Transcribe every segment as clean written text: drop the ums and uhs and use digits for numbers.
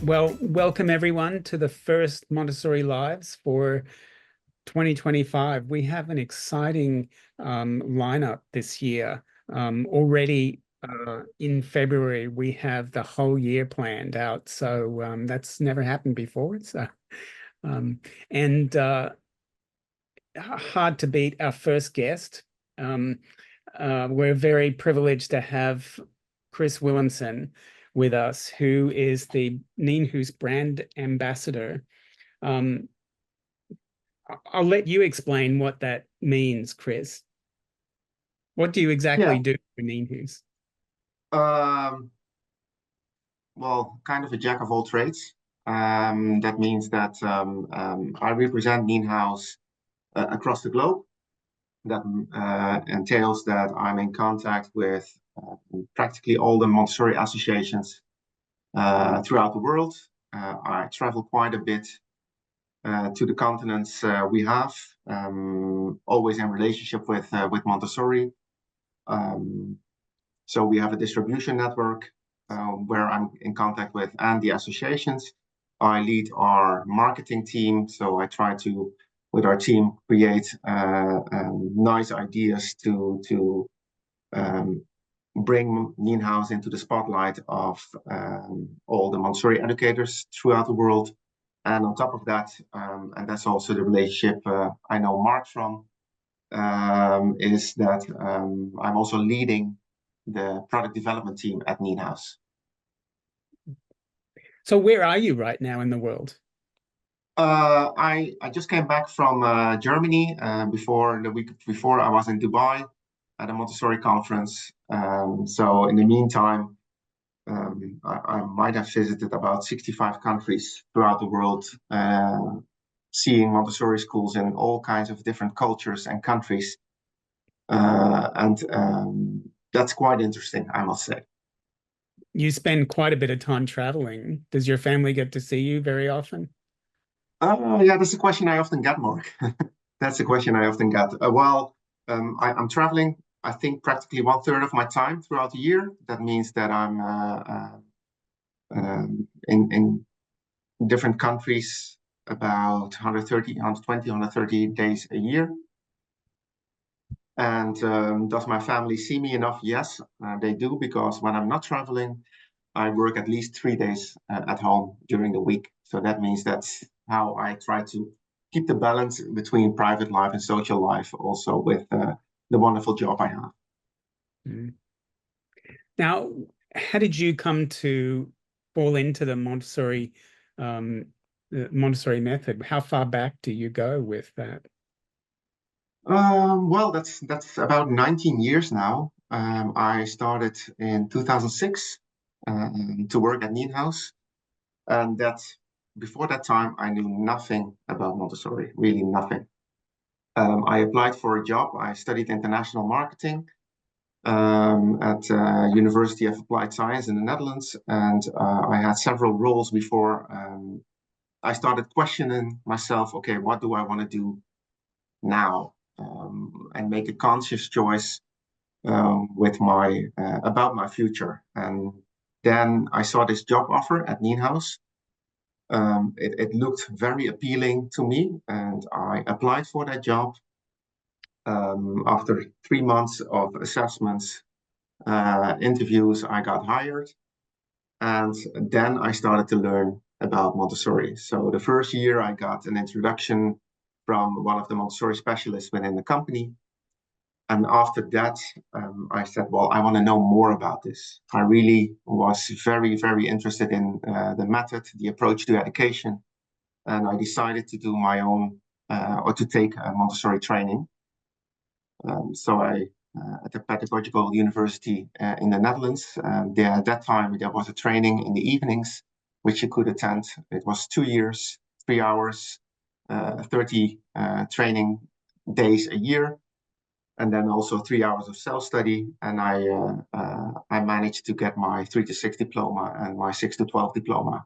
Well, welcome everyone to the first Montessori Lives for 2025. We have an exciting lineup this year. Already in February, we have the whole year planned out. So that's never happened before. So, um, and hard to beat our first guest. We're very privileged to have Chris Willemsen with us, who is the Nienhuis brand ambassador. Um, I'll let you explain what that means, Chris. What do you Yeah, exactly do for Nienhuis? um, well, kind of a jack of all trades. That means that I represent Nienhuis across the globe. That entails that I'm in contact with practically all the Montessori associations throughout the world. I travel quite a bit to the continents we have, always in relationship with Montessori. Um, So we have a distribution network where I'm in contact with and the associations. I lead our marketing team, so I try to, with our team, create nice ideas to bring Nienhuis into the spotlight of all the Montessori educators throughout the world. And on top of that, and that's also the relationship I know Mark from, is that I'm also leading the product development team at Nienhuis. So where are you right now in the world? I just came back from Germany. Before the week before, I was in Dubai at a Montessori conference. So in the meantime, I might have visited about 65 countries throughout the world, seeing Montessori schools in all kinds of different cultures and countries. And that's quite interesting, I must say. You spend quite a bit of time traveling. Does your family get to see you very often? Yeah, that's a question I often get, Mark. That's a question I often get. I'm traveling, I think, practically one third of my time throughout the year. That means that I'm in different countries about 130, 120, 130 days a year. And does my family see me enough? Yes, they do, because when I'm not traveling, I work at least 3 days at home during the week. So that means that's how I try to keep the balance between private life and social life, also with the wonderful job I have. Mm. Now, how did you come to fall into um, the Montessori method? How far back do you go with that? That's about 19 years now. I started in 2006 to work at Nienhuis, and that before that time I knew nothing about Montessori, really nothing. I applied for a job. I studied international marketing at University of Applied Science in the Netherlands, and I had several roles before I started questioning myself. Okay, what do I want to do now? And make a conscious choice with my about my future. And then I saw this job offer at Nienhuis. It looked very appealing to me, and I applied for that job. After 3 months of assessments, interviews, I got hired. And then I started to learn about Montessori. So the first year I got an introduction from one of the Montessori specialists within the company. And after that, I said, well, I want to know more about this. I really was very, very interested in the method, the approach to education. And I decided to do my own or to take a Montessori training. So I at the Pedagogical University in the Netherlands. There, at that time, there was a training in the evenings, which you could attend. It was 2 years, 3 hours, 30 training days a year, and then also 3 hours of self-study. And I managed to get my 3 to 6 diploma and my 6 to 12 diploma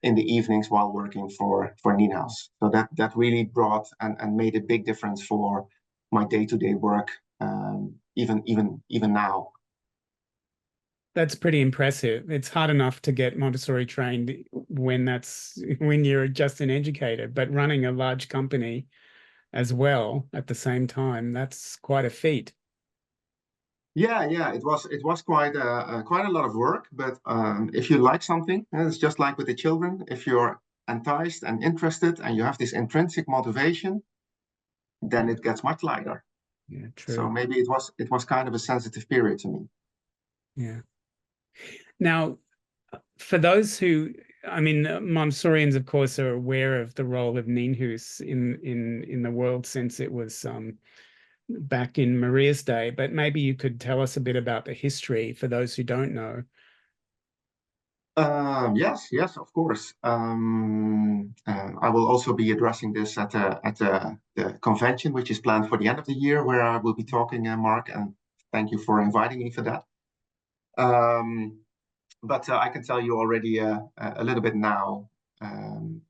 in the evenings while working for Nienhuis. So that really brought and made a big difference for my day-to-day work, even now. That's pretty impressive. It's hard enough to get Montessori trained when you're just an educator, but running a large company as well at the same time, that's quite a feat. Yeah, it was quite a lot of work, but if you like something, and it's just like with the children, if you're enticed and interested and you have this intrinsic motivation, then Yeah, it gets much lighter. yeah, So true. maybe it was kind of a sensitive period to me. Yeah. Now, for those who, I mean, Montessorians, of course, are aware of the role of Nienhuis in the world since it was back in Maria's day. But maybe you could tell us a bit about the history for those who don't know. Yes, of course. I will also be addressing this at the convention, which is planned for the end of the year, where I will be talking, Mark, and thank you for inviting me for that. Um, but I can tell you already a little bit now. Um,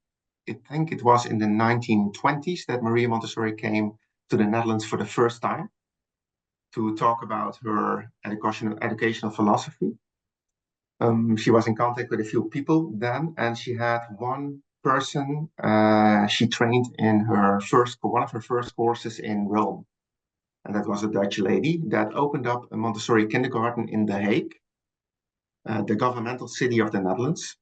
I think it was in the 1920s that Maria Montessori came to the Netherlands for the first time to talk about her educational philosophy. She was in contact with a few people then, and she had one person she trained in one of her first courses in Rome. And that was a Dutch lady that opened up a Montessori kindergarten in The Hague, the governmental city of the Netherlands.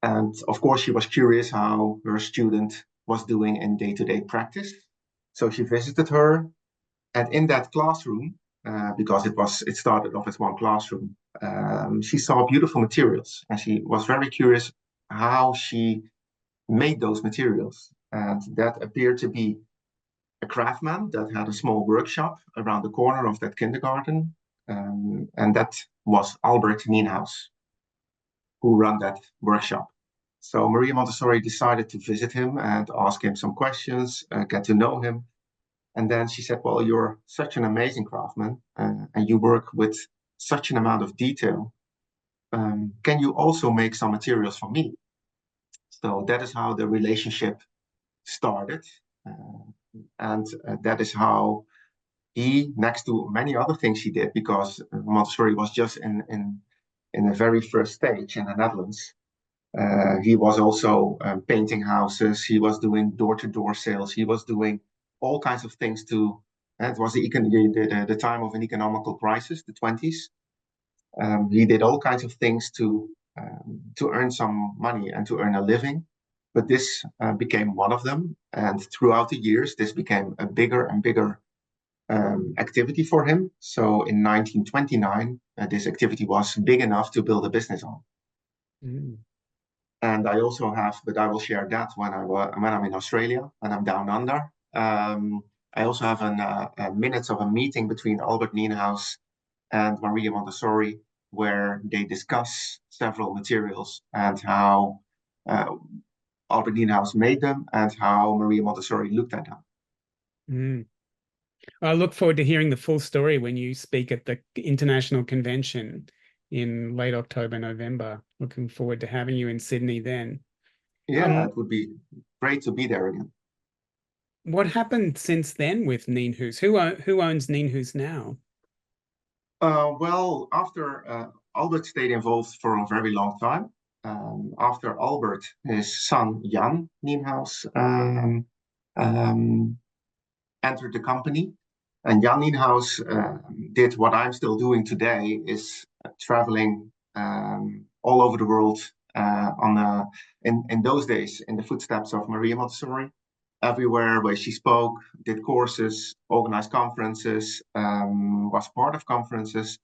And of course, she was curious how her student was doing in day-to-day practice. So she visited her, and in that classroom, because it started off as one classroom, she saw beautiful materials, and she was very curious how she made those materials. And that appeared to be a craftsman that had a small workshop around the corner of that kindergarten, and that was Albert Nienhuis, who ran that workshop. So Maria Montessori decided to visit him and ask him some questions, get to know him. And then she said, well, you're such an amazing craftsman and you work with such an amount of detail. Can you also make some materials for me? So that is how the relationship started. And that is how he, next to many other things he did, because Montessori was just in the very first stage in the Netherlands. He was also painting houses. He was doing door-to-door sales. He was doing all kinds of things to. It was the time of an economical crisis, the 20s. He did all kinds of things to earn some money and to earn a living. But this became one of them. And throughout the years, this became a bigger and bigger activity for him. So in 1929, this activity was big enough to build a business on. Mm. And I also have, but I will share that when I'm in Australia and I'm down under. I also have minutes of a meeting between Albert Nienhuis and Maria Montessori, where they discuss several materials and how uh, Albert Nienhuis made them and how Maria Montessori looked at them. Mm. I look forward to hearing the full story when you speak at the international convention in late October, November. Looking forward to having you in Sydney then. Yeah, it would be great to be there again. What happened since then with Nienhuis? Who owns Nienhuis now? Well, after Albert stayed involved for a very long time. After Albert, his son Jan Nienhuis um, entered the company. And Jan Nienhuis did what I'm still doing today, is traveling all over the world in those days in the footsteps of Maria Montessori, everywhere where she spoke, did courses, organized conferences, was part of conferences.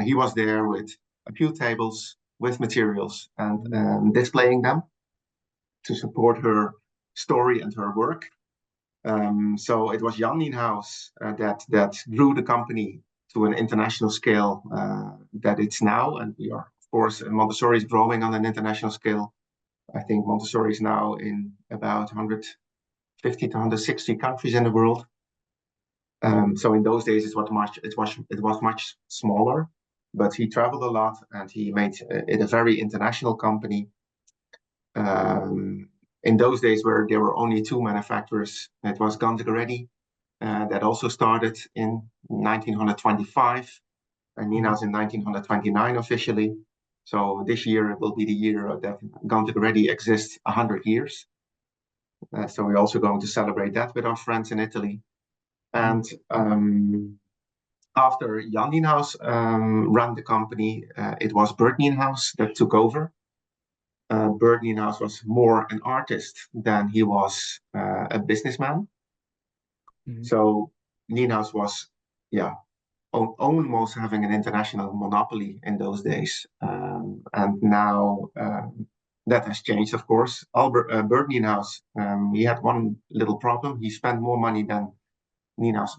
He was there with a few tables with materials and displaying them to support her story and her work. So it was Jan Nienhuis that grew the company to an international scale that it's now, and we are, of course, Montessori is growing on an international scale. I think Montessori is now in about 150 to 160 countries in the world. So in those days, it was much smaller, but he traveled a lot and he made it a very international company. Um, in those days, where there were only two manufacturers, it was Ganzgaretti that also started in 1925, and Nina's in 1929 officially. So this year will be the year that going to already exist 100 years. So we're also going to celebrate that with our friends in Italy. And after Jan Nienhuis ran the company, it was Bert Nienhuis that took over. Bert Nienhuis was more an artist than he was a businessman. So Nienhuis was, yeah, almost having an international monopoly in those days. And now that has changed, of course. Bert Nienhuis, he had one little problem. He spent more money than Nienhuis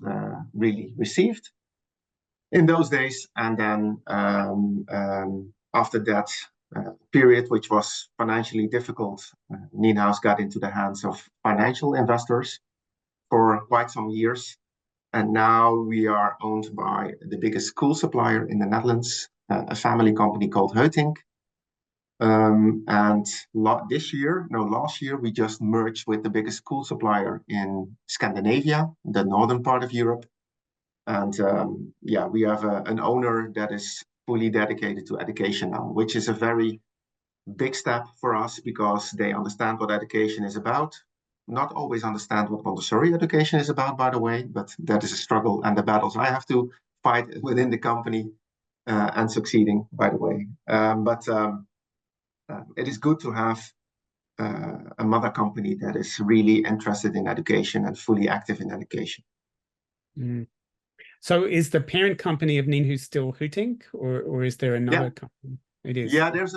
really received in those days. And then after that period, which was financially difficult, Nienhuis got into the hands of financial investors for quite some years. And now we are owned by the biggest school supplier in the Netherlands, a family company called Heutink. And last year, we just merged with the biggest school supplier in Scandinavia, the northern part of Europe. And yeah, we have an owner that is fully dedicated to education now, which is a very big step for us because they understand what education is about. Not always understand what Montessori education is about, by the way, but that is a struggle and the battles I have to fight within the company and succeeding, by the way. It is good to have a mother company that is really interested in education and fully active in education. So is the parent company of Nienhuis still Heutink, or is there another company? It is. Yeah, there's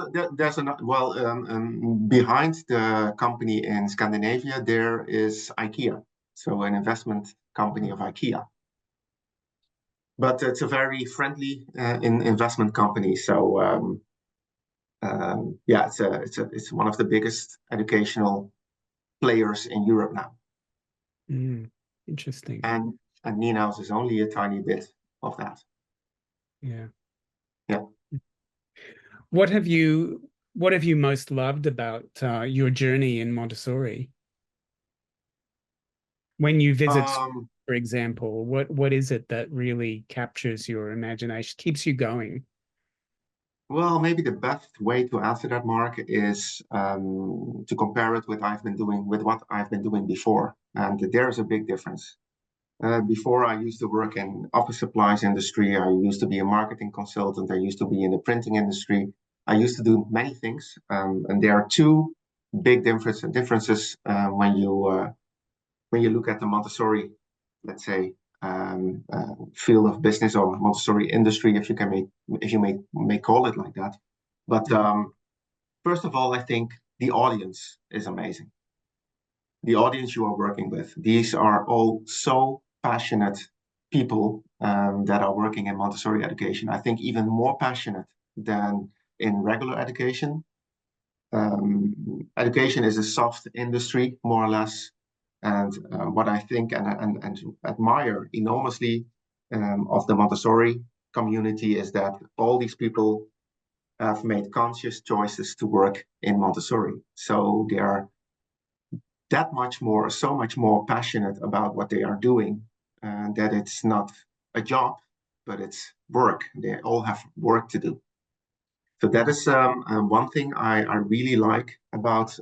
behind the company in Scandinavia, there is IKEA, so an investment company of IKEA. But it's a very friendly investment company. So yeah, it's one of the biggest educational players in Europe now. Interesting. And Nienhuis is only a tiny bit of that. Yeah. Yeah. What have you most loved about your journey in Montessori? When you visit, for example, what is it that really captures your imagination, keeps you going? Well, maybe the best way to answer that, Mark, is to compare it with what I've been doing before, and there's a big difference. Before, I used to work in office supplies industry. I used to be a marketing consultant. I used to be in the printing industry. I used to do many things, and there are two big differences when you look at the Montessori, let's say, field of business or Montessori industry, if you may call it like that. But first of all, I think the audience is amazing. The audience you are working with, these are all so passionate people that are working in Montessori education. I think even more passionate than in regular education. Education is a soft industry, more or less. And what I think and admire enormously of the Montessori community is that all these people have made conscious choices to work in Montessori. So they are so much more passionate about what they are doing, that it's not a job, but it's work. They all have work to do. So that is one thing I really like about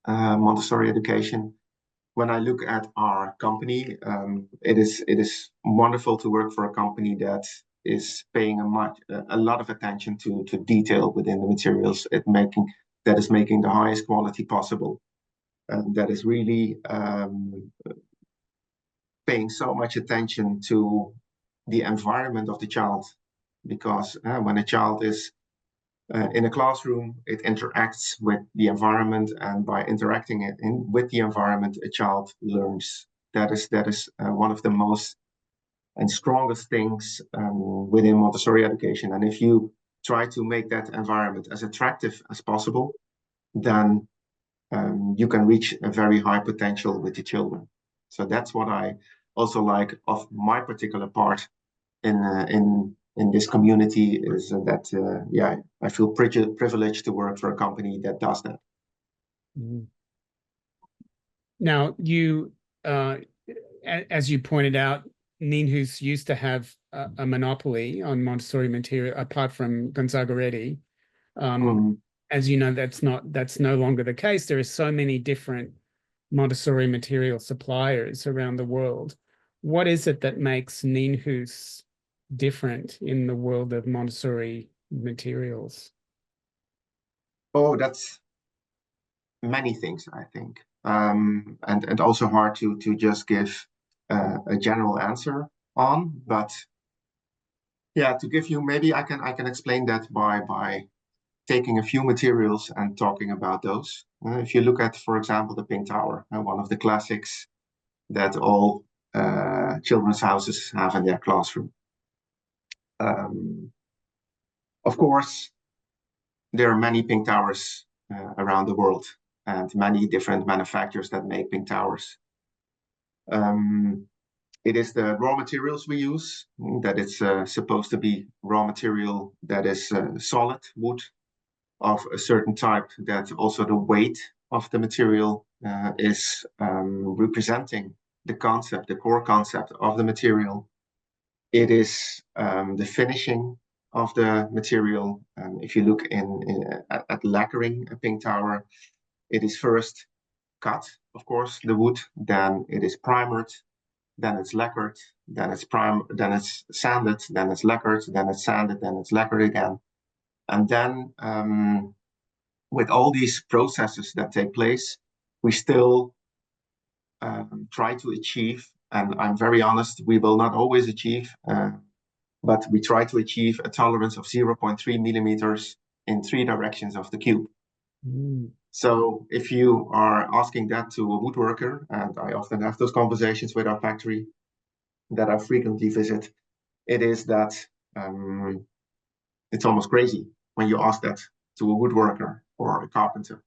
Montessori education. When I look at our company, it is wonderful to work for a company that is paying a lot of attention to detail within the materials that is making the highest quality possible. That is really paying so much attention to the environment of the child, because when a child is in a classroom, it interacts with the environment, and by interacting with the environment, a child learns. That is one of the most and strongest things within Montessori education. And if you try to make that environment as attractive as possible, then you can reach a very high potential with the children. So that's what I also like of my particular part in this community, is that yeah, I feel privileged to work for a company that does that. Now, you as you pointed out, Nienhuis used to have a monopoly on Montessori material, apart from Gonzaga Reddy. As you know, that's no longer the case. There are so many different Montessori material suppliers around the world. What is it that makes Nienhuis different in the world of Montessori materials? Oh, that's many things, I think, and also hard to just give a general answer on. But yeah, to give you, maybe I can explain that by taking a few materials and talking about those. If you look at, for example, the Pink Tower, one of the classics that all children's houses have in their classroom. Of course, there are many Pink Towers around the world and many different manufacturers that make Pink Towers. It is the raw materials we use, that it's supposed to be raw material that is solid wood of a certain type, that also the weight of the material is representing the concept, the core concept of the material. It is the finishing of the material. If you look at lacquering a Pink Tower, it is first cut, of course, the wood, then it is primered, then it's lacquered, then it's sanded, then it's lacquered, then it's sanded, then it's lacquered again. And then with all these processes that take place, we still try to achieve, and I'm very honest, we will not always achieve, but we try to achieve a tolerance of 0.3 millimeters in 3 directions of the cube. So if you are asking that to a woodworker, and I often have those conversations with our factory that I frequently visit, it is that it's almost crazy when you ask that to a woodworker or a carpenter.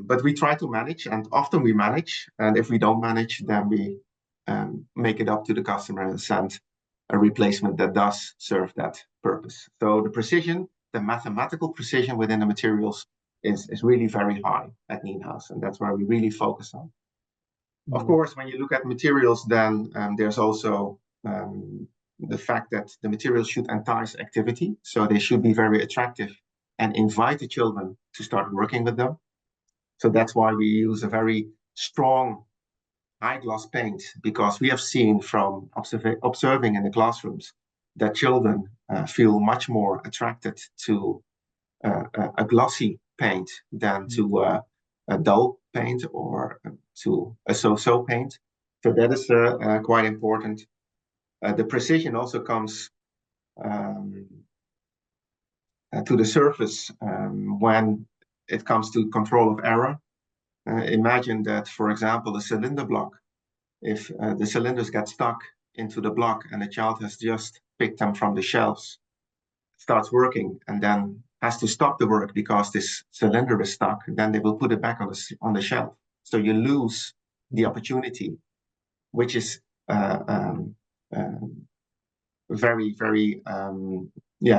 But we try to manage, and often we manage, and if we don't manage, then we make it up to the customer and send a replacement that does serve that purpose. So the precision, the mathematical precision within the materials is really very high at Nienhuis, and that's where we really focus on. Of course, when you look at materials, then there's also the fact that the materials should entice activity, so they should be very attractive and invite the children to start working with them. So that's why we use a very strong high gloss paint, because we have seen from observing in the classrooms that children feel much more attracted to a glossy paint than to a dull paint or to a so-so paint. So that is quite important. The precision also comes to the surface when it comes to control of error. Imagine that, for example, the cylinder block, if the cylinders get stuck into the block and the child has just picked them from the shelves, starts working, and then has to stop the work because this cylinder is stuck, then they will put it back on the shelf. So you lose the opportunity, which is very, very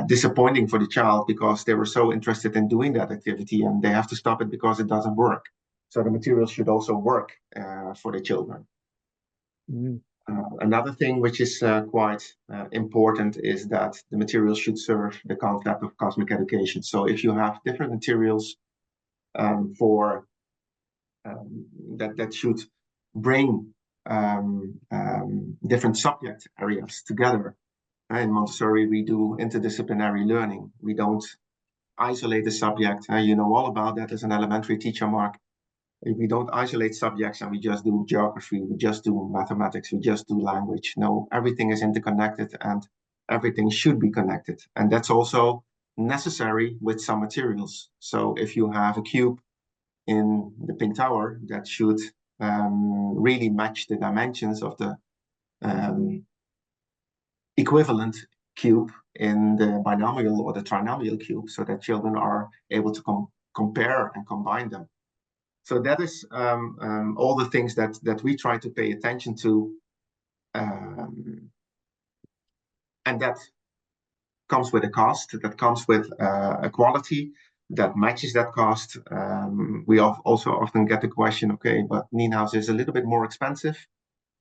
disappointing for the child, because they were so interested in doing that activity and they have to stop it because it doesn't work. So the materials should also work for the children. Another thing which is quite important is that the materials should serve the concept of cosmic education. So if you have different materials for that should bring different subject areas together. In Montessori, we do interdisciplinary learning. We don't isolate the subject. You know all about that as an elementary teacher, Mark. We don't isolate subjects and we just do geography, we just do mathematics, we just do language. No, everything is interconnected and everything should be connected. And that's also necessary with some materials. So if you have a cube in the Pink Tower, that should really match the dimensions of the equivalent cube in the binomial or the trinomial cube, so that children are able to compare and combine them. So that is all the things that we try to pay attention to, and that comes with a cost, that comes with a quality that matches that cost. We also often get the question, okay, but Nienhuis is a little bit more expensive.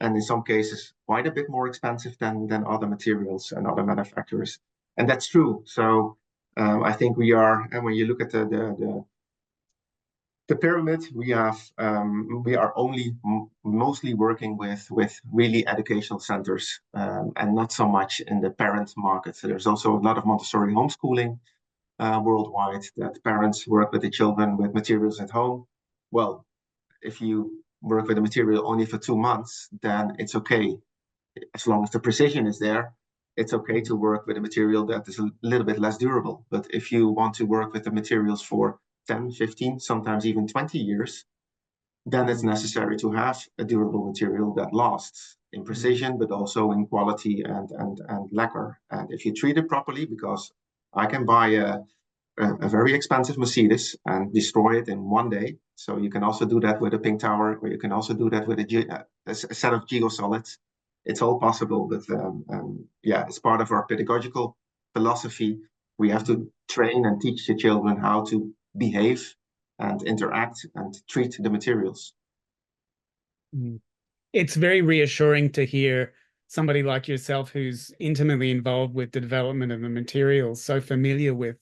and in some cases quite a bit more expensive than other materials and other manufacturers. And that's true. So I think we are, and when you look at the pyramid, we are only mostly working with really educational centers, and not so much in the parent market. So there's also a lot of Montessori homeschooling worldwide, that parents work with the children with materials at home. Well, if you work with the material only for 2 months, then it's okay. As long as the precision is there, it's okay to work with a material that is a little bit less durable. But if you want to work with the materials for 10, 15, sometimes even 20 years, then it's necessary to have a durable material that lasts in precision, but also in quality and lacquer. And if you treat it properly, because I can buy a very expensive Mercedes and destroy it in one day. So you can also do that with a pink tower, or you can also do that with a set of geosolids. It's all possible, but yeah, it's part of our pedagogical philosophy. We have to train and teach the children how to behave and interact and treat the materials. It's very reassuring to hear somebody like yourself who's intimately involved with the development of the materials, so familiar with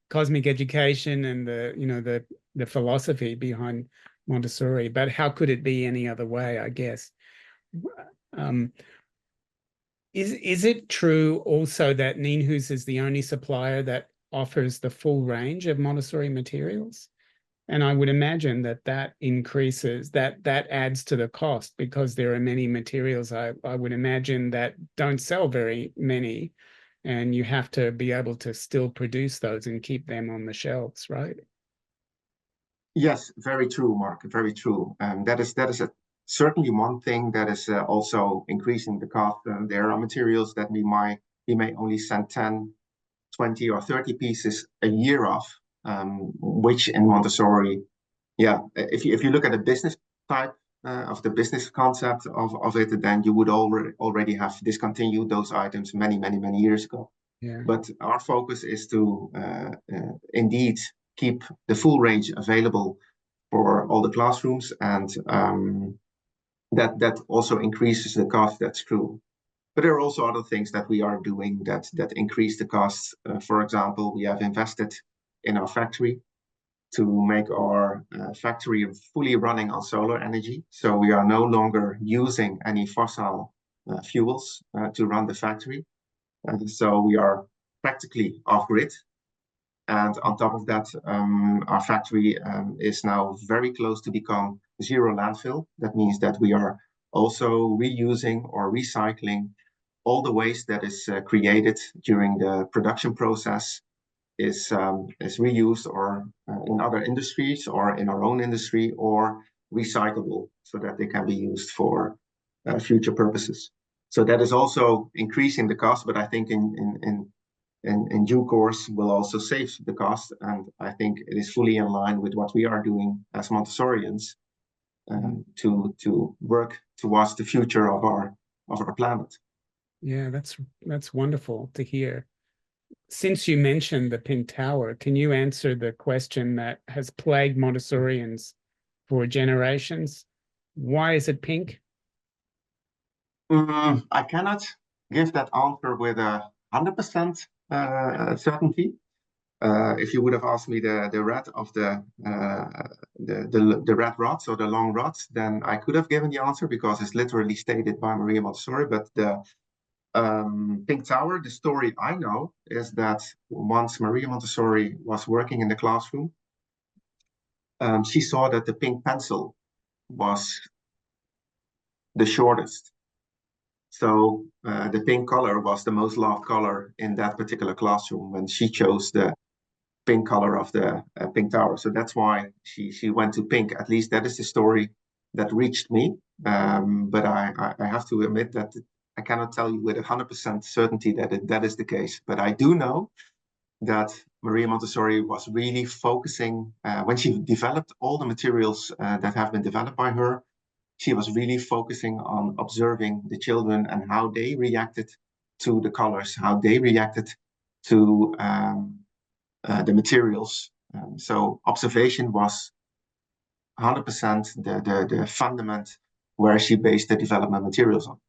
cosmic education and the philosophy behind Montessori. But how could it be any other way, I guess? Is it true also that Nienhuis is the only supplier that offers the full range of Montessori materials? And I would imagine that increases, that adds to the cost, because there are many materials, I would imagine, that don't sell very many, and you have to be able to still produce those and keep them on the shelves, right? Yes, very true, Mark. Very true. That is certainly one thing that is also increasing the cost. There are materials that we may only send 10, 20, or 30 pieces a year of, which in Montessori, yeah, if you look at the business type of the business concept of it, then you would already have discontinued those items many years ago. Yeah. But our focus is to indeed keep the full range available for all the classrooms, and that also increases the cost. That's true. But there are also other things that we are doing that increase the costs. For example, we have invested in our factory to make our factory fully running on solar energy. So we are no longer using any fossil fuels to run the factory. And so we are practically off grid. And on top of that, our factory is now very close to become zero landfill. That means that we are also reusing or recycling all the waste that is created during the production process is reused or in other industries or in our own industry, or recyclable, so that they can be used for future purposes. So that is also increasing the cost, but I think in due course will also save the cost. And I think it is fully in line with what we are doing as Montessorians to work towards the future of our planet. Yeah, that's wonderful to hear. Since you mentioned the pink tower, can you answer the question that has plagued Montessorians for generations? Why is it pink? I cannot give that answer with 100% certainty. If you would have asked me the red of the red rods or the long rods, then I could have given the answer, because it's literally stated by Maria Montessori. But the pink tower, the story I know is that once Maria Montessori was working in the classroom, she saw that the pink pencil was the shortest. So the pink color was the most loved color in that particular classroom when she chose the pink color of the pink tower. So that's why she went to pink. At least that is the story that reached me. But I have to admit that I cannot tell you with 100% certainty that is the case. But I do know that Maria Montessori was really focusing, when she developed all the materials that have been developed by her, she was really focusing on observing the children and how they reacted to the colors, how they reacted to the materials. So observation was 100% the fundament where she based the development materials on.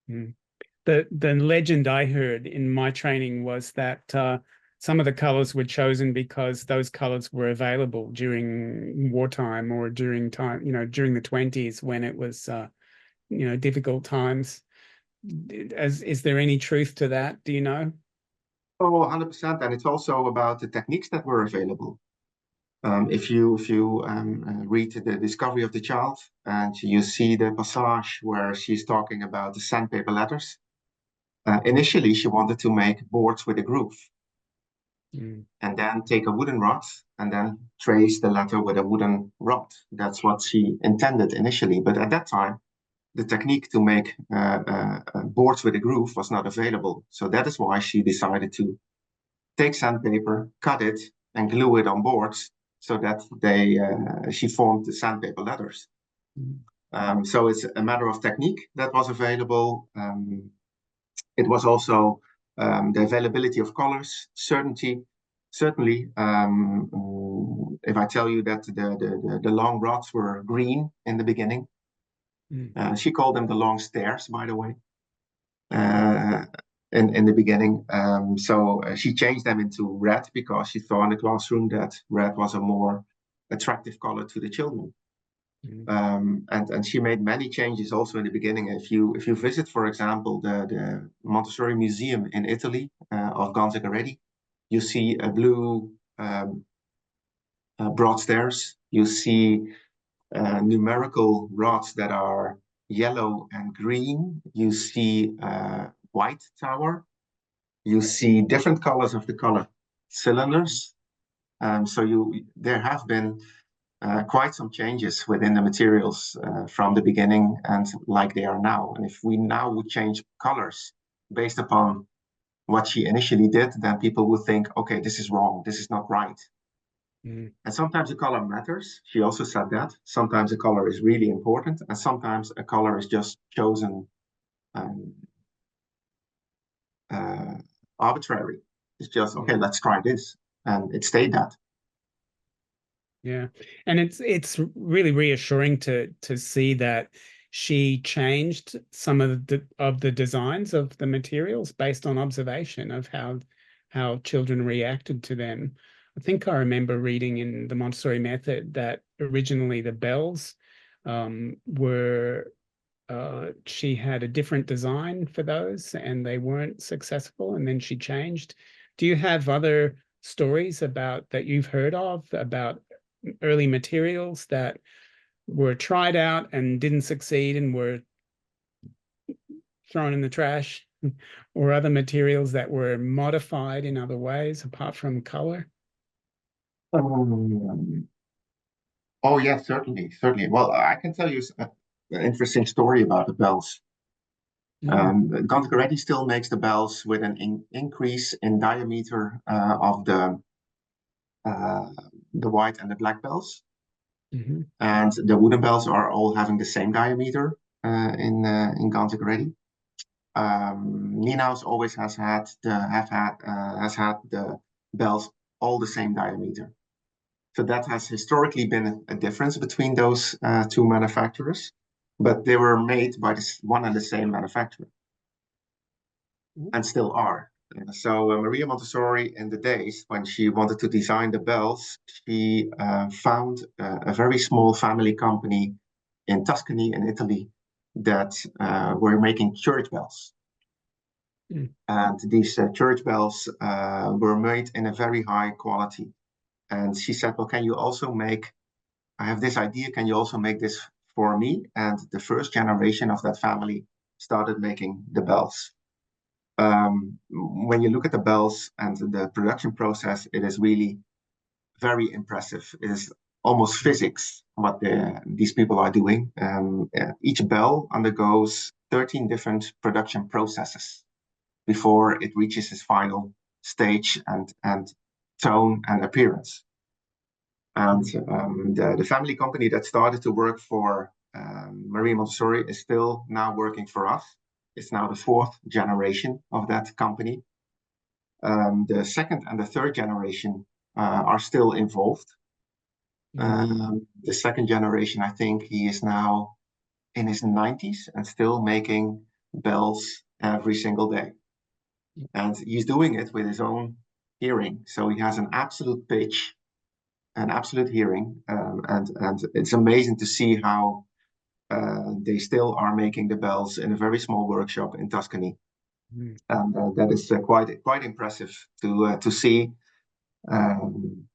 Mm. The legend I heard in my training was that some of the colors were chosen because those colors were available during wartime or during time, during the 20s when it was, difficult times. Is there any truth to that? Do you know? Oh, 100%. And it's also about the techniques that were available. If you read the discovery of the child and you see the passage where she's talking about the sandpaper letters, initially she wanted to make boards with a groove and then take a wooden rod and then trace the letter with a wooden rod. That's what she intended initially. But at that time, the technique to make boards with a groove was not available. So that is why she decided to take sandpaper, cut it, and glue it on boards so that she formed the sandpaper letters. So it's a matter of technique that was available. It was also the availability of colors, certainty. Certainly, if I tell you that the long rods were green in the beginning, she called them the long stairs, by the way. In the beginning. So she changed them into red because she saw in the classroom that red was a more attractive color to the children. And she made many changes also in the beginning. If you visit, for example, the Montessori Museum in Italy of Gonzaga, you see a blue broad stairs. You see numerical rods that are yellow and green. You see white tower. You see different colors of the color cylinders. So there have been quite some changes within the materials from the beginning and like they are now. And if we now would change colors based upon what she initially did, then people would think, okay, this is wrong, this is not right. And sometimes the color matters. She also said that. Sometimes a color is really important, and sometimes a color is just chosen arbitrary. It's just, okay, let's try this. And it stayed that. Yeah. And it's really reassuring to see that she changed some of the designs of the materials based on observation of how children reacted to them. I think I remember reading in the Montessori method that originally the bells were she had a different design for those and they weren't successful, and then she changed. Do you have other stories about that you've heard of about early materials that were tried out and didn't succeed and were thrown in the trash, or other materials that were modified in other ways apart from color? Oh, yes, certainly, certainly. Well, I can tell you an interesting story about the bells. Gonzaga still makes the bells with an increase in diameter of the white and the black bells. And the wooden bells are all having the same diameter in Gonzaga. Nina's always has had the bells all the same diameter. So that has historically been a difference between those two manufacturers, but they were made by one and the same manufacturer, and still are. So Maria Montessori, in the days when she wanted to design the bells, she found a very small family company in Tuscany in Italy that were making church bells. And these church bells were made in a very high quality. And she said, well, can you also I have this idea, can you also make this for me? And the first generation of that family started making the bells. When you look at the bells and the production process, it is really very impressive. It is almost physics what these people are doing. Each bell undergoes 13 different production processes before it reaches its final stage and tone and appearance. And the family company that started to work for Maria Montessori is still now working for us. It's now the fourth generation of that company. The second and the third generation are still involved. The second generation, I think he is now in his 90s and still making bells every single day. And he's doing it with his own hearing. So he has an absolute pitch, an absolute hearing. And it's amazing to see how they still are making the bells in a very small workshop in Tuscany. Mm. And that is quite impressive to see. Um,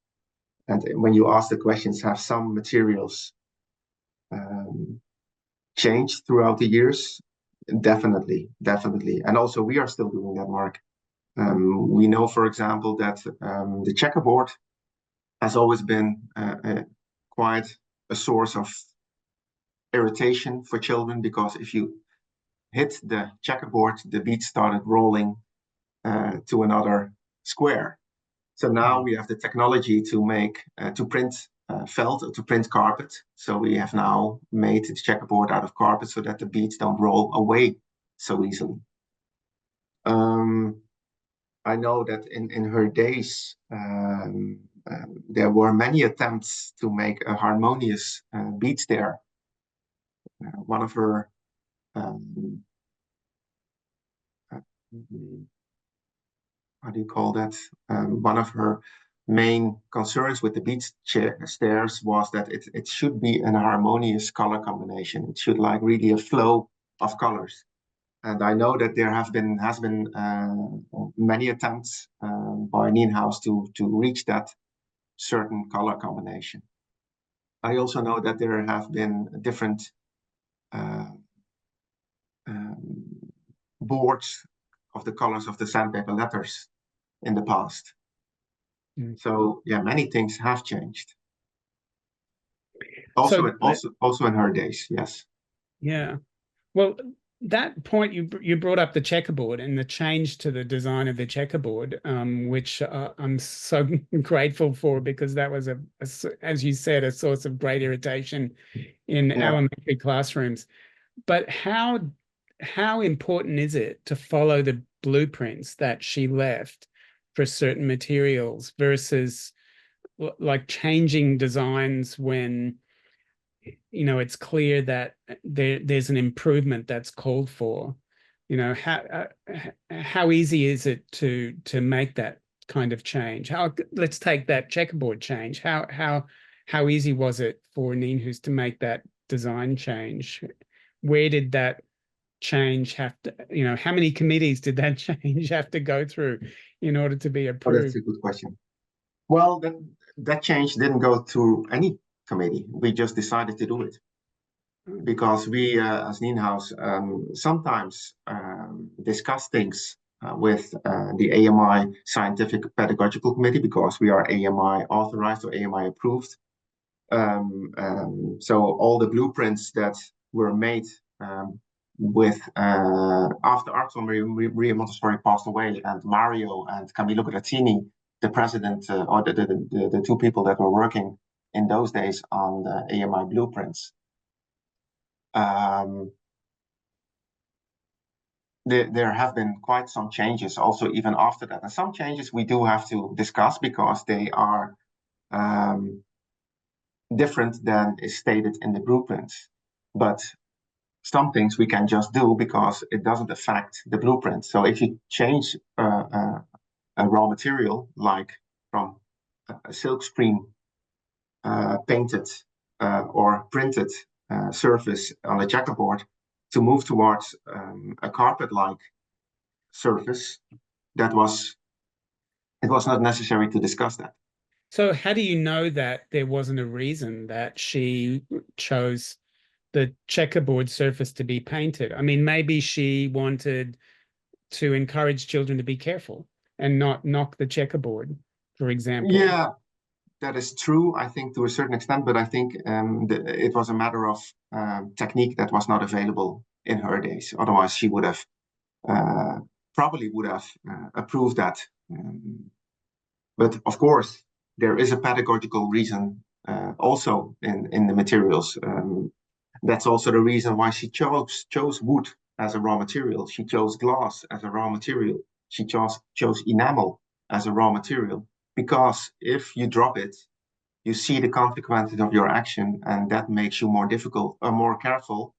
and when you ask the questions, have some materials changed throughout the years? Definitely, definitely. And also, we are still doing that, Mark. We know, for example, that the checkerboard has always been quite a source of irritation for children, because if you hit the checkerboard, the beads started rolling to another square. So now we have the technology to make to print felt, to print carpet. So we have now made the checkerboard out of carpet so that the beads don't roll away so easily. I know that in her days, there were many attempts to make a harmonious beat stair. One of her, how do you call that? One of her main concerns with the beat stairs was that it should be an harmonious color combination. It should like really a flow of colors. And I know that there has been many attempts by Nienhuis to reach that certain color combination. I also know that there have been different uh, boards of the colors of the sandpaper letters in the past. So yeah, many things have changed. Also, also in her days, yes. Yeah. Well, that point you brought up the checkerboard and the change to the design of the checkerboard, which I'm so grateful for, because that was as you said, a source of great irritation in elementary classrooms. But how important is it to follow the blueprints that she left for certain materials versus like changing designs when it's clear that there's an improvement that's called for? How easy is it to make that kind of change? Let's take that checkerboard change. How easy was it for Nienhuis to make that design change? Where did that change have to, how many committees did that change have to go through in order to be approved? Oh, that's a good question. Well, that change didn't go through any committee. We just decided to do it because we, as Nienhuis, sometimes discuss things with the AMI Scientific Pedagogical Committee, because we are AMI authorized or AMI approved. So all the blueprints that were made with after Maria Montessori passed away, and Mario and Camillo Grazzini, the president or the two people that were working in those days on the AMI blueprints. There have been quite some changes also even after that, and some changes we do have to discuss because they are different than is stated in the blueprints. But some things we can just do because it doesn't affect the blueprint. So if you change a raw material, like from a silk screen painted or printed surface on a checkerboard to move towards a carpet-like surface, it was not necessary to discuss that. So how do you know that there wasn't a reason that she chose the checkerboard surface to be painted? I mean, maybe she wanted to encourage children to be careful and not knock the checkerboard, for example. Yeah, that is true, I think, to a certain extent, but I think it was a matter of technique that was not available in her days. Otherwise, she would have probably would have approved that. But of course, there is a pedagogical reason also in the materials. That's also the reason why she chose wood as a raw material. She chose glass as a raw material. She chose enamel as a raw material, because if you drop it, you see the consequences of your action, and that makes you more difficult or more careful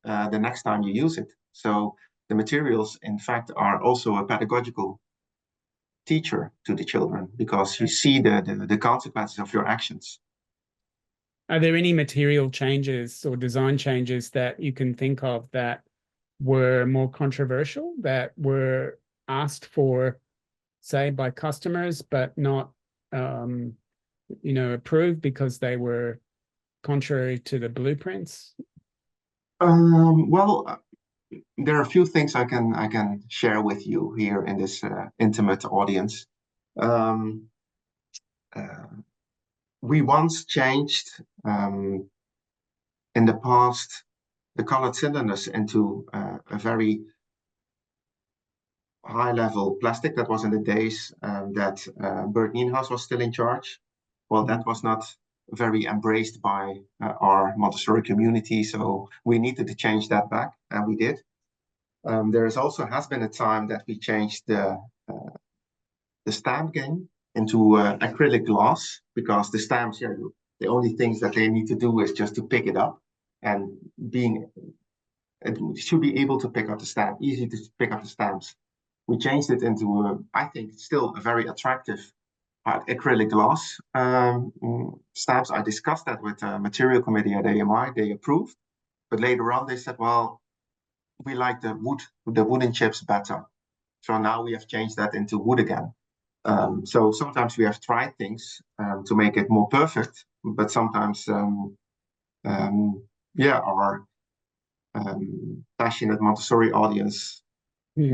the next time you use it. So the materials, in fact, are also a pedagogical teacher to the children because you see the consequences of your actions. Are there any material changes or design changes that you can think of that were more controversial, that were asked for, say, by customers, but not, approved because they were contrary to the blueprints? Well, there are a few things I can share with you here in this intimate audience. Um, uh, we once changed in the past the colored cylinders into a very high-level plastic. That was in the days that Bert Nienhuis was still in charge. Well, that was not very embraced by our Montessori community, so we needed to change that back, and we did. There has been a time that we changed the stamp game into acrylic glass because the stamps, yeah, the only things that they need to do is just to pick it up, and it should be able to pick up the stamp, easy to pick up the stamps. We changed it into, I think, still a very attractive acrylic glass stamps. I discussed that with the material committee at AMI. They approved, but later on they said, well, we like the wooden chips better. So now we have changed that into wood again. So sometimes we have tried things to make it more perfect, but sometimes, our passionate Montessori audience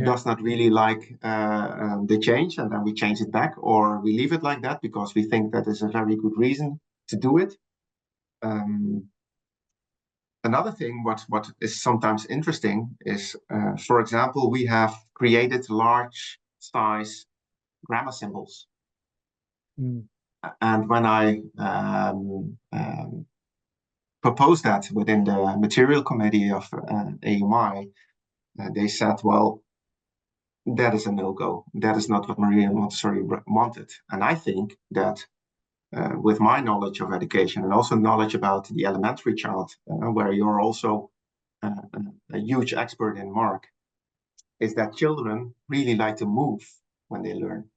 does not really like the change, and then we change it back, or we leave it like that because we think that is a very good reason to do it. Another thing, what is sometimes interesting is, for example, we have created large size grammar symbols. And when I proposed that within the material committee of AMI, they said, well, that is a no-go. That is not what Maria Montessori wanted. And I think that with my knowledge of education and also knowledge about the elementary child, where you're also a huge expert in, Mark, is that children really like to move when they learn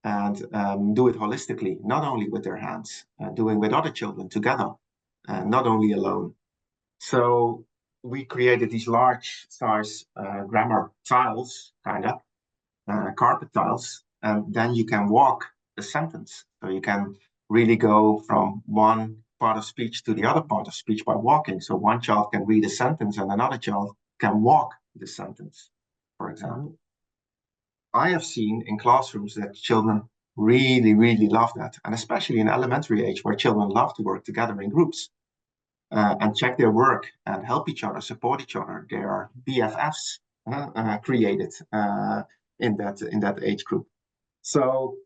and do it holistically, not only with their hands, doing with other children together, not only alone. So we created these large size grammar tiles, kind of, carpet tiles, and then you can walk a sentence. So you can really go from one part of speech to the other part of speech by walking. So one child can read a sentence and another child can walk the sentence, for example. I have seen in classrooms that children really, really love that. And especially in elementary age, where children love to work together in groups and check their work and help each other, support each other. There are BFFs created in that age group. So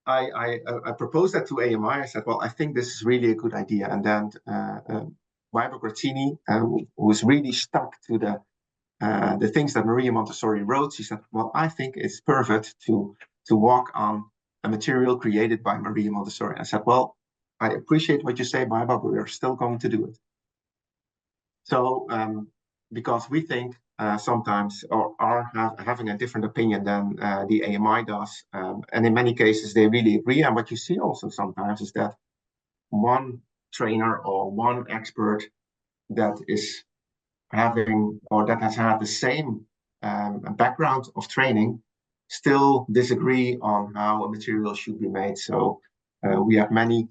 I proposed that to AMI. I said, well, I think this is really a good idea. And then Weiber Grazzini, who was really stuck to the things that Maria Montessori wrote, she said, well, I think it's perfect to walk on a material created by Maria Montessori. I said, well, I appreciate what you say, Weiber, but we're still going to do it. So because we think sometimes or are having a different opinion than the AMI does, and in many cases they really agree. And what you see also sometimes is that one trainer or one expert that is having or that has had the same background of training still disagree on how a material should be made. So we have many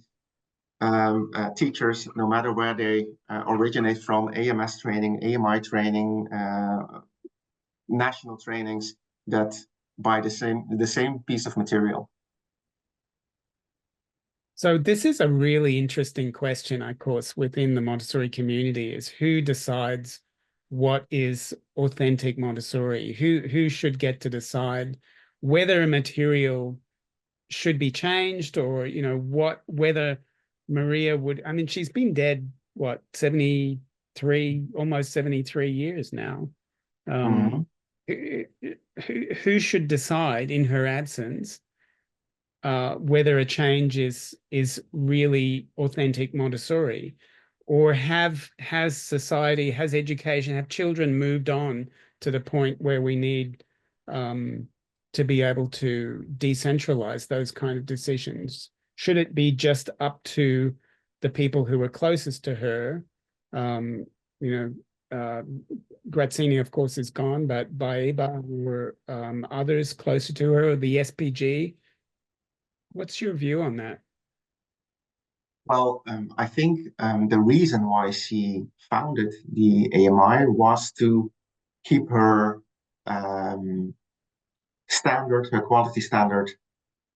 teachers, no matter where they originate from, AMS training, AMI training, national trainings, that buy the same piece of material. So this is a really interesting question, of course, within the Montessori community, is who decides what is authentic Montessori? Who should get to decide whether a material should be changed, or whether Maria would, I mean, she's been dead, what, 73, almost 73 years now. Who should decide in her absence whether a change is really authentic Montessori, or has society, has education, have children moved on to the point where we need um, to be able to decentralize those kind of decisions? Should it be just up to the people who are closest to her? Um, you know, Grazzini, of course, is gone, but Baeba or others closer to her, or the SPG. What's your view on that? Well, I think the reason why she founded the AMI was to keep her um, standard, her quality standard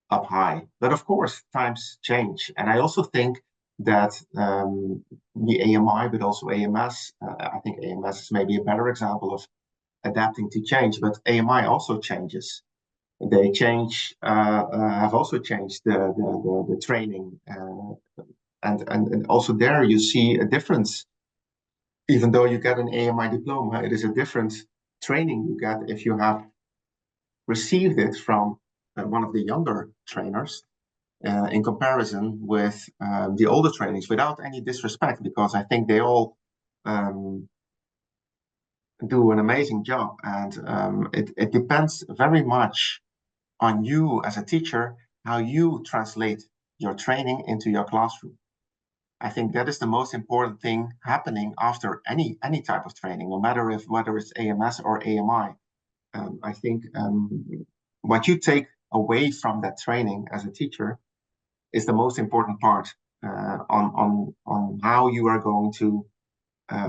up high. But of course, times change. And I also think that the AMI, but also AMS, I think AMS is maybe a better example of adapting to change, but AMI also changes. They have also changed the training. And also there you see a difference. Even though you get an AMI diploma, it is a different training you get if you have received it from one of the younger trainers in comparison with the older trainings, without any disrespect, because I think they all um, do an amazing job. And it depends very much on you as a teacher, how you translate your training into your classroom. I think that is the most important thing happening after any type of training, no matter if whether it's AMS or AMI. I think what you take away from that training as a teacher is the most important part on how you are going to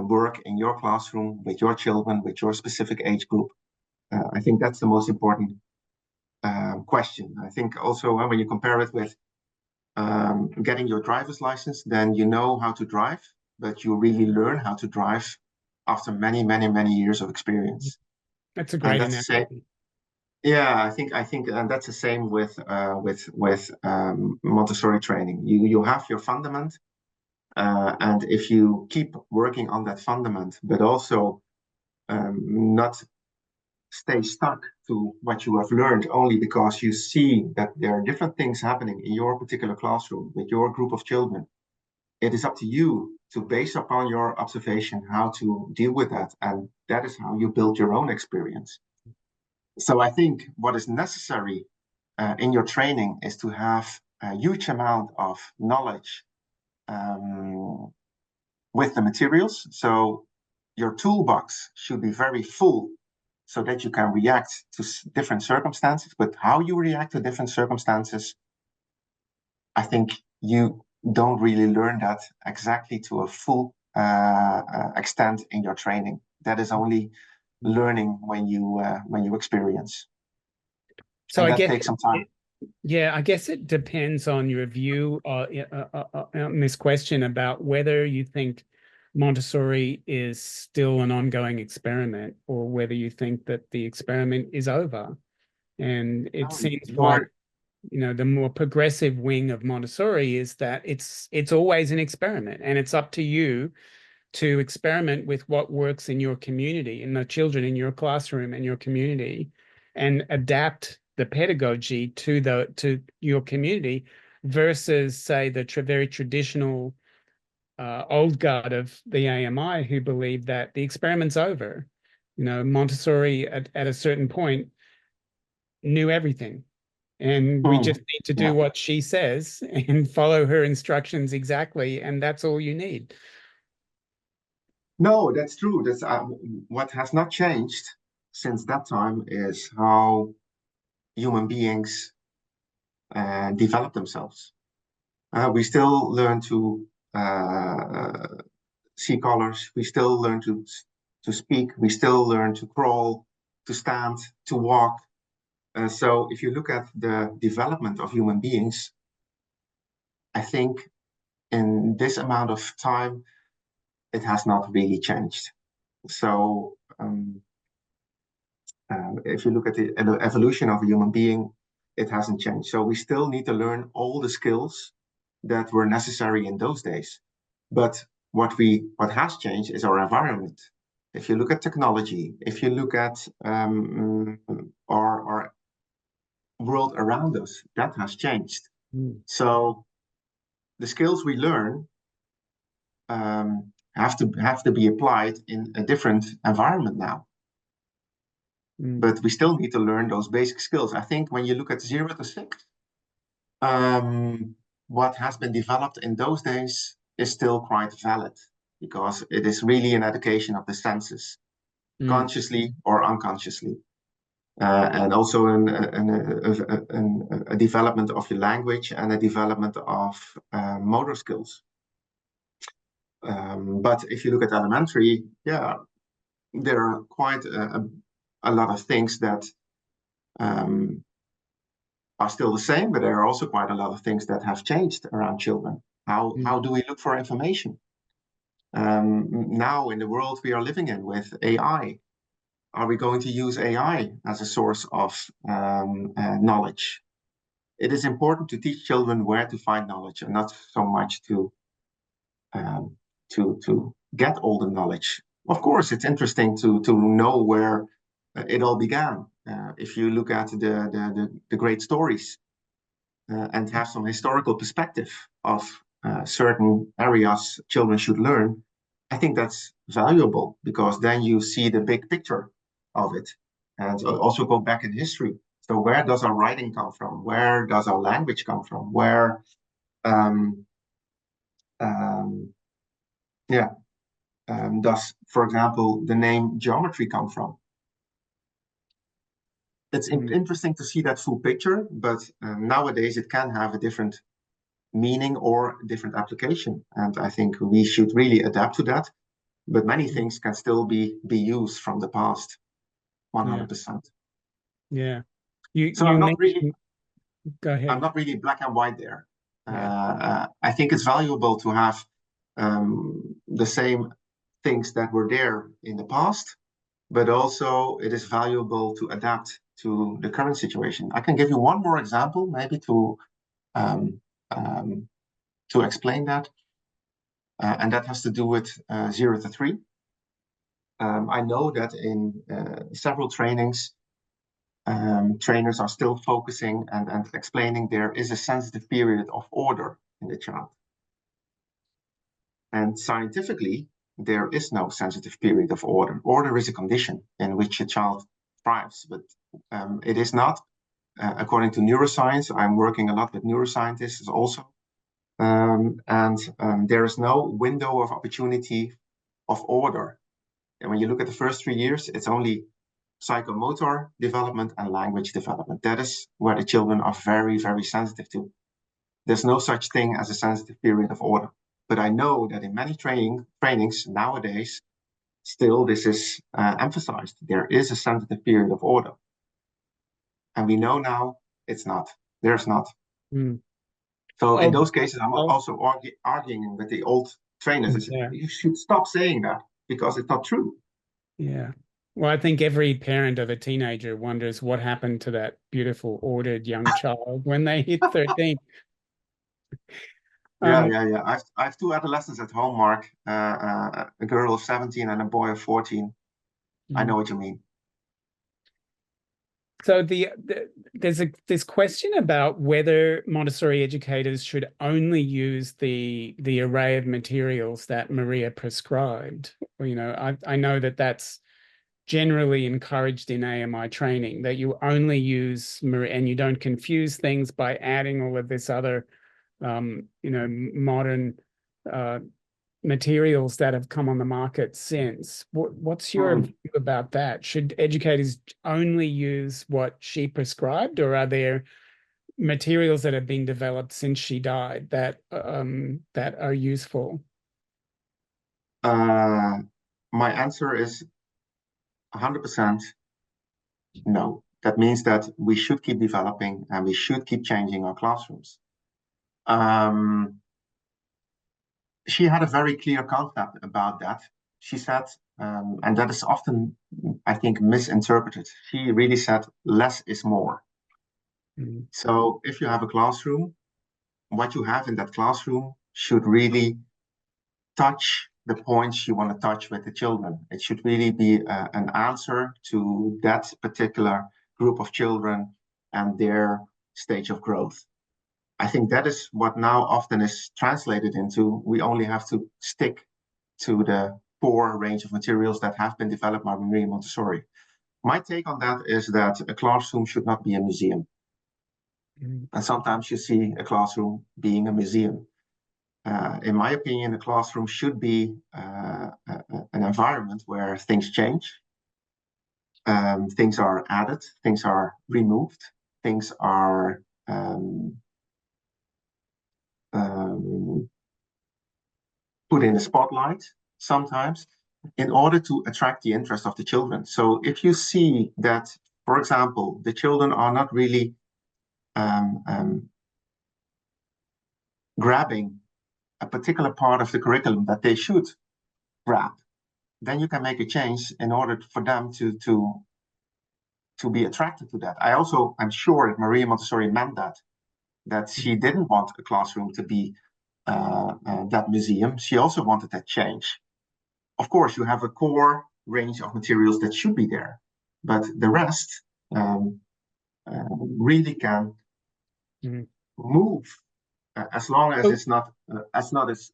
work in your classroom with your children, with your specific age group. I think that's the most important question. I think also when you compare it with getting your driver's license, then you know how to drive, but you really learn how to drive after many years of experience. That's a And great that's the same. analogy. Yeah, I think, and that's the same with Montessori training. You have your fundament, and if you keep working on that fundament, but also not stay stuck to what you have learned only because you see that there are different things happening in your particular classroom with your group of children. It is up to you to, based upon your observation, how to deal with that, and that is how you build your own experience. So I think what is necessary in your training is to have a huge amount of knowledge um, with the materials. So your toolbox should be very full so that you can react to different circumstances. But how you react to different circumstances, I think you don't really learn that exactly to a full extent in your training. That is only learning when you experience, So and I that guess takes some time. yeah, I guess it depends on your view on this question about whether you think Montessori is still an ongoing experiment, or whether you think that the experiment is over. And it No, seems you like, are. the more progressive wing of Montessori is that it's always an experiment, and it's up to you to experiment with what works in your community, in the children in your classroom and your community, and adapt the pedagogy to your community, versus, say, the very traditional old guard of the AMI, who believe that the experiment's over. Montessori at a certain point knew everything, and we just need to do Yeah. what she says and follow her instructions exactly, and that's all you need. No, that's true. That's what has not changed since that time is how human beings develop themselves. We still learn to see colors. We still learn to speak. We still learn to crawl, to stand, to walk. So if you look at the development of human beings, I think in this amount of time, it has not really changed. So if you look at the evolution of a human being, it hasn't changed. So we still need to learn all the skills that were necessary in those days. But what has changed is our environment. If you look at technology, if you look at our world around us, that has changed. Mm. So the skills we learn have to be applied in a different environment now. Mm. But we still need to learn those basic skills. I think when you look at 0 to 6, what has been developed in those days is still quite valid, because it is really an education of the senses, consciously or unconsciously. And also a development of your language and a development of motor skills. But if you look at elementary, yeah, there are quite a lot of things that are still the same, but there are also quite a lot of things that have changed around children. How do we look for information? Now in the world we are living in with AI, are we going to use AI as a source of knowledge? It is important to teach children where to find knowledge, and not so much to get all the knowledge. Of course, it's interesting to know where it all began. If you look at the great stories and have some historical perspective of certain areas children should learn, I think that's valuable, because then you see the big picture of it, and also go back in history. So where does our writing come from? Where does our language come from? Where, does, for example, the name geometry come from? It's interesting to see that full picture, but nowadays it can have a different meaning or different application. And I think we should really adapt to that. But many things can still be used from the past, 100%. Yeah. So I'm not really, go ahead. I'm not really black and white there. Yeah. I think it's valuable to have the same things that were there in the past, but also it is valuable to adapt to the current situation. I can give you one more example, maybe to explain that, and that has to do with 0 to 3. I know that in several trainings, trainers are still focusing and explaining there is a sensitive period of order in the child. And scientifically, there is no sensitive period of order. Order is a condition in which a child thrives, but it is not, according to neuroscience. I'm working a lot with neuroscientists also, and there is no window of opportunity of order. And when you look at the first 3 years, it's only psychomotor development and language development. That is where the children are very, very sensitive to. There's no such thing as a sensitive period of order. But I know that in many trainings nowadays, still this is emphasized. There is a sensitive period of order. And we know now it's not. There's not. So in those cases, I'm also arguing with the old trainers. You should stop saying that, because it's not true. Yeah. Well, I think every parent of a teenager wonders what happened to that beautiful, ordered young child when they hit 13. Yeah. I have 2 adolescents at home, Mark. A girl of 17 and a boy of 14. I know what you mean. So there's this question about whether Montessori educators should only use the array of materials that Maria prescribed. You know, I know that that's generally encouraged in AMI training, that you only use Maria and you don't confuse things by adding all of this other modern materials that have come on the market since. What's your view about that? Should educators only use what she prescribed, or are there materials that have been developed since she died that are useful? My answer is 100% no. That means that we should keep developing and we should keep changing our classrooms. She had a very clear concept about that. She said, and that is often, I think, misinterpreted. She really said, less is more. So if you have a classroom, what you have in that classroom should really touch the points you want to touch with the children. It should really be an answer to that particular group of children and their stage of growth. I think that is what now often is translated into we only have to stick to the core range of materials that have been developed by Maria Montessori. My take on that is that a classroom should not be a museum. And sometimes you see a classroom being a museum. In my opinion, a classroom should be an environment where things change, things are added, things are removed, things are put in the spotlight sometimes in order to attract the interest of the children. So if you see that, for example, the children are not really grabbing a particular part of the curriculum that they should grab, then you can make a change in order for them to be attracted to that. I'm sure that Maria Montessori meant that she didn't want a classroom to be that museum. She also wanted that change. Of course, you have a core range of materials that should be there, but the rest really can move as long as it's not as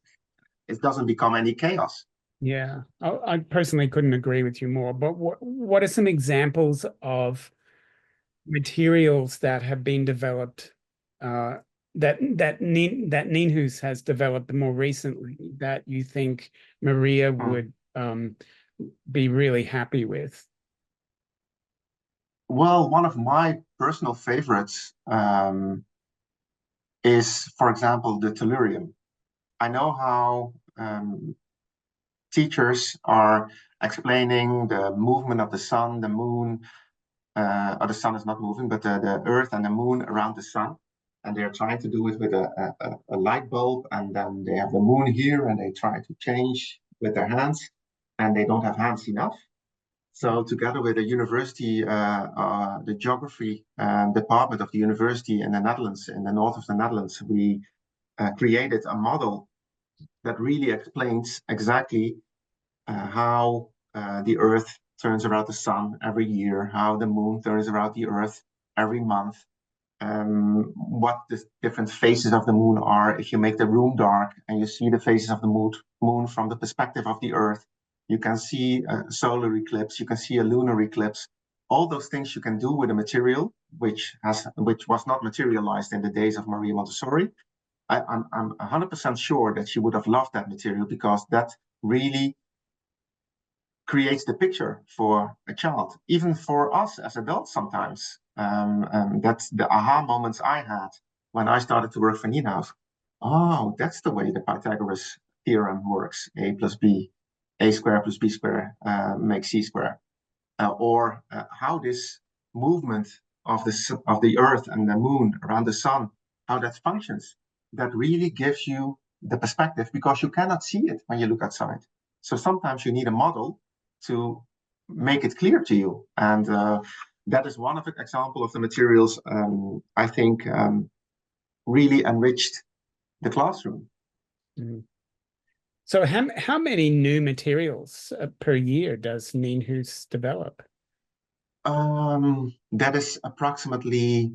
it doesn't become any chaos. Yeah, I personally couldn't agree with you more. But what are some examples of materials that have been developed that Nienhuis has developed more recently that you think Maria would be really happy with? Well, one of my personal favorites is, for example, the tellurium. I know how teachers are explaining the movement of the sun, the moon, or the sun is not moving, but the earth and the moon around the sun. And they're trying to do it with a light bulb, and then they have the moon here, and they try to change with their hands, and they don't have hands enough. So together with the university, the geography department of the university in the Netherlands, in the north of the Netherlands, we created a model that really explains exactly how the Earth turns around the sun every year, how the moon turns around the Earth every month, what the different phases of the moon are. If you make the room dark and you see the phases of the moon from the perspective of the Earth, you can see a solar eclipse, you can see a lunar eclipse. All those things you can do with a material which was not materialized in the days of Maria Montessori. I'm 100% sure that she would have loved that material, because that really creates the picture for a child, even for us as adults sometimes. That's the aha moments I had when I started to work for Nienhuis. Oh, that's the way the Pythagoras theorem works. A plus b, a square plus b square makes c square. Or how this movement of the Earth and the moon around the sun, how that functions. That really gives you the perspective, because you cannot see it when you look outside. So sometimes you need a model to make it clear to you. And that is one of the examples of the materials I think really enriched the classroom. So how many new materials per year does Nienhuis develop? That is approximately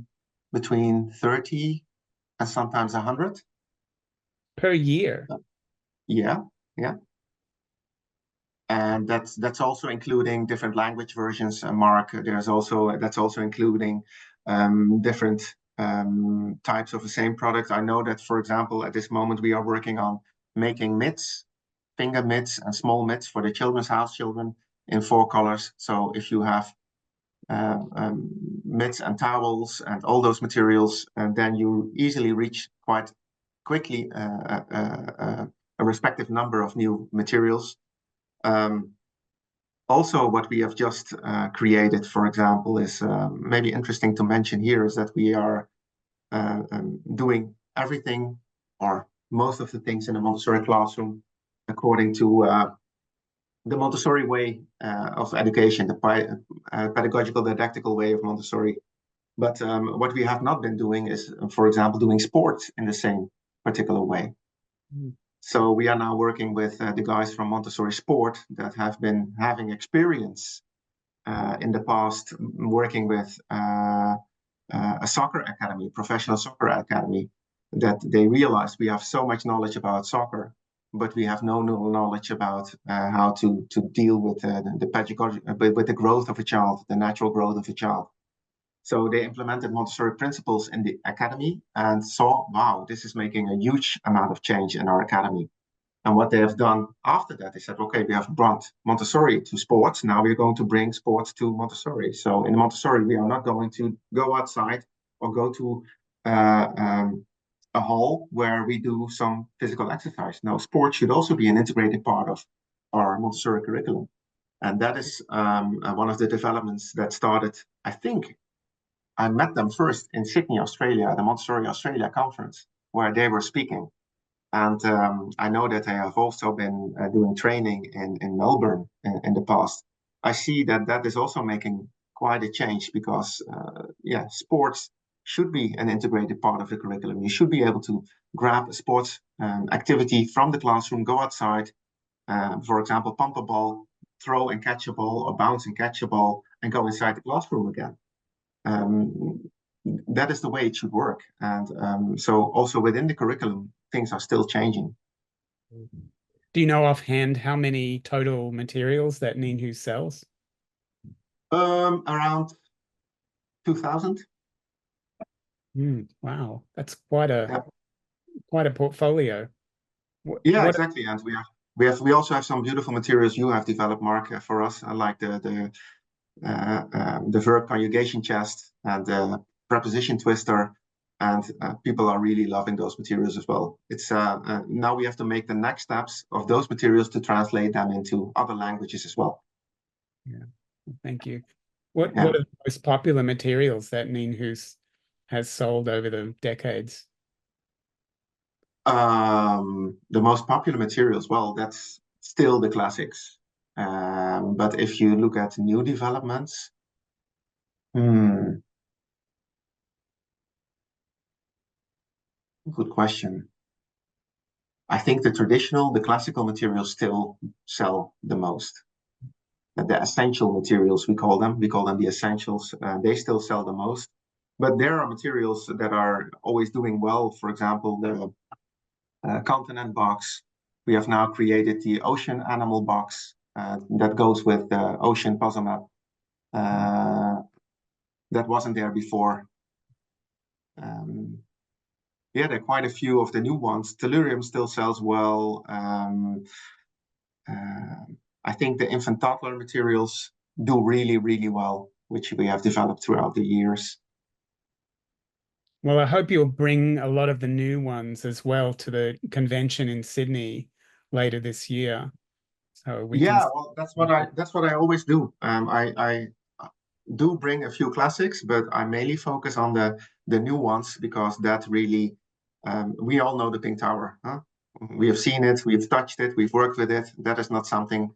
between 30 and sometimes 100. Per year? Yeah. And that's also including different language versions, Mark. That's also including different types of the same product. I know that, for example, at this moment we are working on making mitts, finger mitts and small mitts for the children's house children in 4 colors. So if you have mitts and towels and all those materials, then you easily reach quite quickly a respective number of new materials. Also, what we have just created, for example, is maybe interesting to mention here, is that we are doing everything or most of the things in a Montessori classroom according to the Montessori way of education, the pedagogical didactical way of Montessori. But what we have not been doing is, for example, doing sports in the same particular way. So we are now working with the guys from Montessori Sport that have been having experience in the past working with a a soccer academy, professional soccer academy, that they realized we have so much knowledge about soccer, but we have no knowledge about how to deal with the pedagogy, with the growth of a child, the natural growth of a child. So they implemented Montessori principles in the academy and saw, wow, this is making a huge amount of change in our academy. And what they have done after that, they said, okay, we have brought Montessori to sports. Now we're going to bring sports to Montessori. So in Montessori, we are not going to go outside or go to a hall where we do some physical exercise. No, sports should also be an integrated part of our Montessori curriculum. And that is one of the developments that started, I think, I met them first in Sydney, Australia, at the Montessori Australia conference, where they were speaking. And I know that they have also been doing training in Melbourne in the past. I see that that is also making quite a change because, yeah, sports should be an integrated part of the curriculum. You should be able to grab a sports activity from the classroom, go outside, for example, pump a ball, throw and catch a ball, or bounce and catch a ball, and go inside the classroom again. That is the way it should work. And so also within the curriculum, things are still changing. Do you know offhand how many total materials that Ninhu sells? Around 2,000. Wow, that's quite a Yeah, quite a portfolio. yeah, exactly. And we also have some beautiful materials you have developed, Mark, for us, like the verb conjugation chest and the preposition twister, and people are really loving those materials as well. It's now we have to make the next steps of those materials to translate them into other languages as well. Yeah, thank you. What Yeah. are the most popular materials that Ninhu has sold over the decades? The most popular materials, well, that's still the classics. But if you look at new developments, good question. I think the classical materials still sell the most. The essential materials, we call them the essentials. They still sell the most. But there are materials that are always doing well. For example, the continent box. We have now created the ocean animal box that goes with the ocean puzzle map. That wasn't there before. Yeah, there are quite a few of the new ones. Tellurium still sells well. I think the infant toddler materials do really, really well, which we have developed throughout the years. Well, I hope you'll bring a lot of the new ones as well to the convention in Sydney later this year. So we can. Well, that's what I always do. I do bring a few classics, but I mainly focus on the new ones because that really we all know the Pink Tower, huh? We have seen it, we've touched it, we've worked with it. That is not something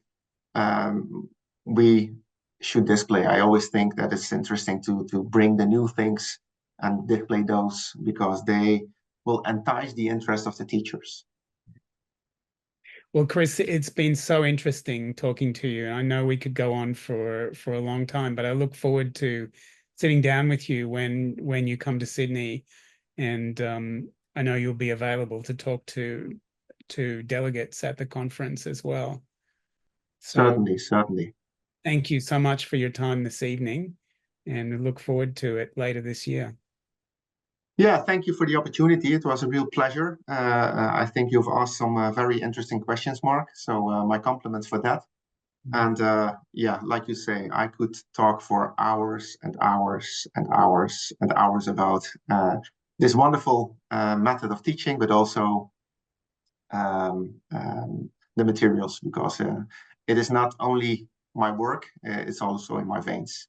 we should display. I always think that it's interesting to bring the new things and display those because they will entice the interest of the teachers. Well, Chris, it's been so interesting talking to you. I know we could go on for a long time, but I look forward to sitting down with you when you come to Sydney, and I know you'll be available to talk to delegates at the conference as well. So Certainly. thank you so much for your time this evening, and we look forward to it later this year. Yeah, thank you for the opportunity. It was a real pleasure. I think you've asked some very interesting questions, Mark. So my compliments for that. And yeah, like you say, I could talk for hours and hours and hours and hours about this wonderful method of teaching, but also the materials, because it is not only my work, it's also in my veins.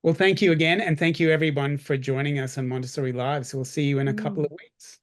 Well, thank you again, and thank you everyone for joining us on Montessori Lives. We'll see you in a couple of weeks.